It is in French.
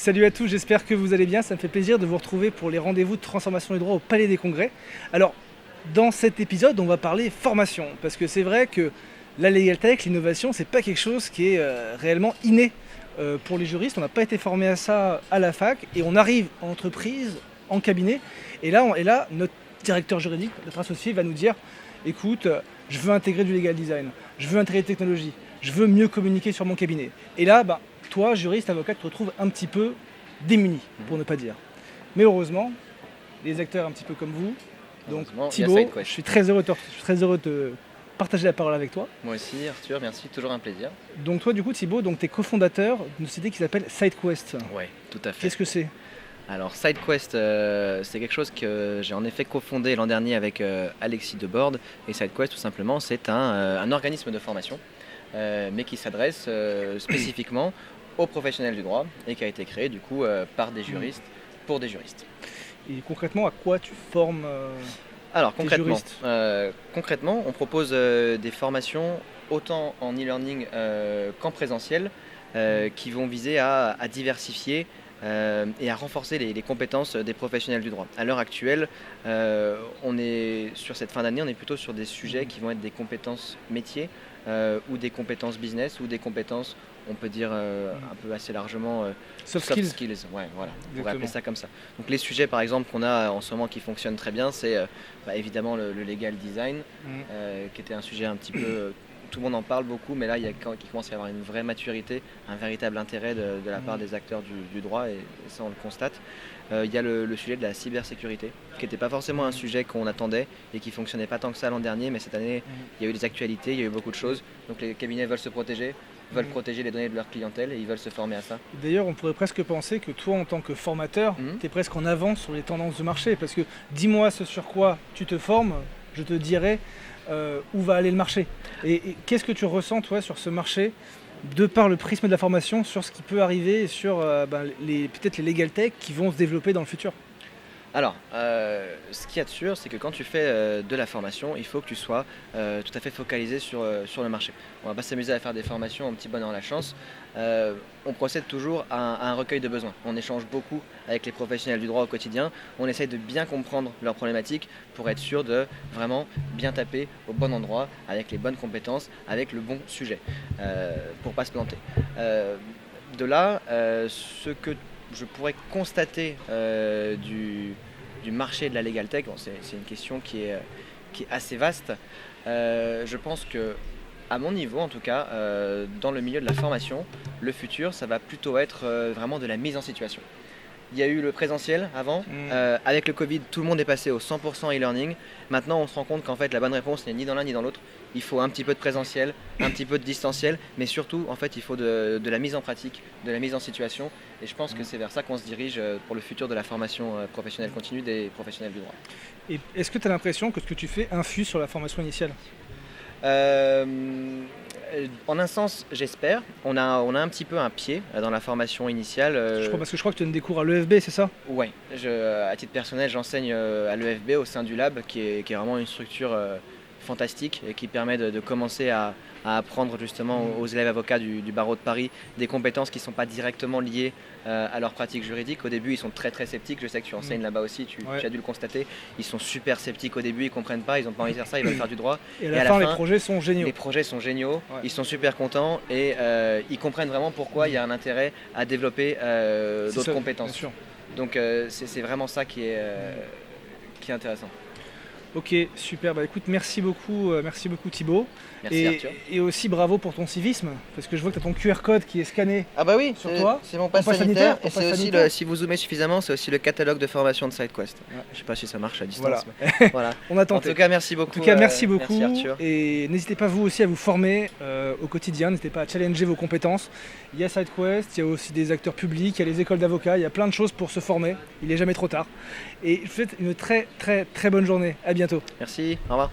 Salut à tous, j'espère que vous allez bien. Ça me fait plaisir de vous retrouver pour les rendez-vous de transformation du droit au Palais des Congrès. Alors, dans cet épisode, on va parler formation, parce que c'est vrai que la legal tech, l'innovation, c'est pas quelque chose qui est réellement inné pour les juristes. On n'a pas été formé à ça à la fac, et on arrive en entreprise, en cabinet, et là, notre directeur juridique, notre associé, va nous dire écoute, je veux intégrer du legal design, je veux intégrer des technologies, je veux mieux communiquer sur mon cabinet. Et là, toi, juriste, avocat, tu te retrouves un petit peu démuni, pour ne pas dire. Mais heureusement, les acteurs un petit peu comme vous, donc Thibaut, je suis très heureux de te partager la parole avec toi. Moi aussi, Arthur, merci, toujours un plaisir. Donc toi, du coup, Thibaut, tu es cofondateur d'une société qui s'appelle SideQuest. Oui, tout à fait. Qu'est-ce que c'est ? Alors SideQuest, c'est quelque chose que j'ai en effet cofondé l'an dernier avec Alexis Debord. Et SideQuest, tout simplement, c'est un organisme de formation, mais qui s'adresse spécifiquement aux professionnels du droit et qui a été créé du coup par des juristes pour des juristes. Et concrètement, à quoi tu formes Alors tes juristes ? concrètement, on propose des formations autant en e-learning qu'en présentiel qui vont viser à diversifier et à renforcer les compétences des professionnels du droit. À l'heure actuelle, on est sur cette fin d'année, on est plutôt sur des sujets qui vont être des compétences métiers ou des compétences business ou des compétences, on peut dire un peu assez largement Soft skills. Ouais, voilà, on pourrait appeler ça comme ça. Donc les sujets par exemple qu'on a en ce moment qui fonctionnent très bien, c'est évidemment le legal design, qui était un sujet un petit peu... tout le monde en parle beaucoup, mais là il commence à y avoir une vraie maturité, un véritable intérêt de la part des acteurs du droit, et ça on le constate. Il y a le sujet de la cybersécurité, qui n'était pas forcément un sujet qu'on attendait et qui ne fonctionnait pas tant que ça l'an dernier, mais cette année il y a eu des actualités, il y a eu beaucoup de choses, donc les cabinets veulent se protéger, veulent protéger les données de leur clientèle et ils veulent se former à ça. D'ailleurs, on pourrait presque penser que toi, en tant que formateur, tu es presque en avance sur les tendances de marché, parce que dis-moi ce sur quoi tu te formes, je te dirai où va aller le marché. Et qu'est-ce que tu ressens, toi, sur ce marché, de par le prisme de la formation, sur ce qui peut arriver et sur peut-être les legal tech qui vont se développer dans le futur ? Alors, ce qu'il y a de sûr, c'est que quand tu fais de la formation, il faut que tu sois tout à fait focalisé sur le marché. On ne va pas s'amuser à faire des formations en petit bonheur la chance. On procède toujours à un recueil de besoins. On échange beaucoup avec les professionnels du droit au quotidien. On essaye de bien comprendre leurs problématiques pour être sûr de vraiment bien taper au bon endroit, avec les bonnes compétences, avec le bon sujet, pour ne pas se planter. De là, ce que je pourrais constater du marché de la legal tech, c'est une question qui est assez vaste. Je pense que, à mon niveau en tout cas, dans le milieu de la formation, le futur, ça va plutôt être vraiment de la mise en situation. Il y a eu le présentiel avant, avec le Covid, tout le monde est passé au 100% e-learning. Maintenant, on se rend compte qu'en fait, la bonne réponse n'est ni dans l'un ni dans l'autre. Il faut un petit peu de présentiel, un petit peu de distanciel, mais surtout, en fait, il faut de la mise en pratique, de la mise en situation. Et je pense que c'est vers ça qu'on se dirige pour le futur de la formation professionnelle continue des professionnels du droit. Et est-ce que tu as l'impression que ce que tu fais influe sur la formation initiale ? En un sens, j'espère. On a un petit peu un pied dans la formation initiale. Parce que je crois que tu donnes des cours à l'EFB, c'est ça ? Oui, à titre personnel, j'enseigne à l'EFB au sein du Lab, qui est vraiment une structure fantastique et qui permet de commencer à apprendre justement aux élèves avocats du barreau de Paris des compétences qui ne sont pas directement liées à leur pratique juridique. Au début, ils sont très très sceptiques. Je sais que tu enseignes là-bas aussi, tu as dû le constater. Ils sont super sceptiques au début, ils ne comprennent pas, ils n'ont pas envie de faire ça, ils veulent faire du droit. Et à la fin, les projets sont géniaux. Les projets sont géniaux, ils sont super contents et ils comprennent vraiment pourquoi il y a un intérêt à développer d'autres compétences. Bien sûr. Donc c'est vraiment ça qui est intéressant. Ok, super. Écoute, merci beaucoup Thibaut. Merci Arthur. Et aussi bravo pour ton civisme, parce que je vois que tu as ton QR code qui est scanné. Ah bah oui, sur toi. C'est mon pass sanitaire. Et c'est aussi, si vous zoomez suffisamment, c'est aussi le catalogue de formation de SideQuest. Je sais pas si ça marche à distance. Voilà. Mais voilà. On a tenté. En tout cas, merci beaucoup. Merci Arthur. Et n'hésitez pas vous aussi à vous former au quotidien, n'hésitez pas à challenger vos compétences. Il y a SideQuest, il y a aussi des acteurs publics, il y a les écoles d'avocats, il y a plein de choses pour se former. Il n'est jamais trop tard. Et je vous souhaite une très très très bonne journée. À bientôt. Merci, au revoir.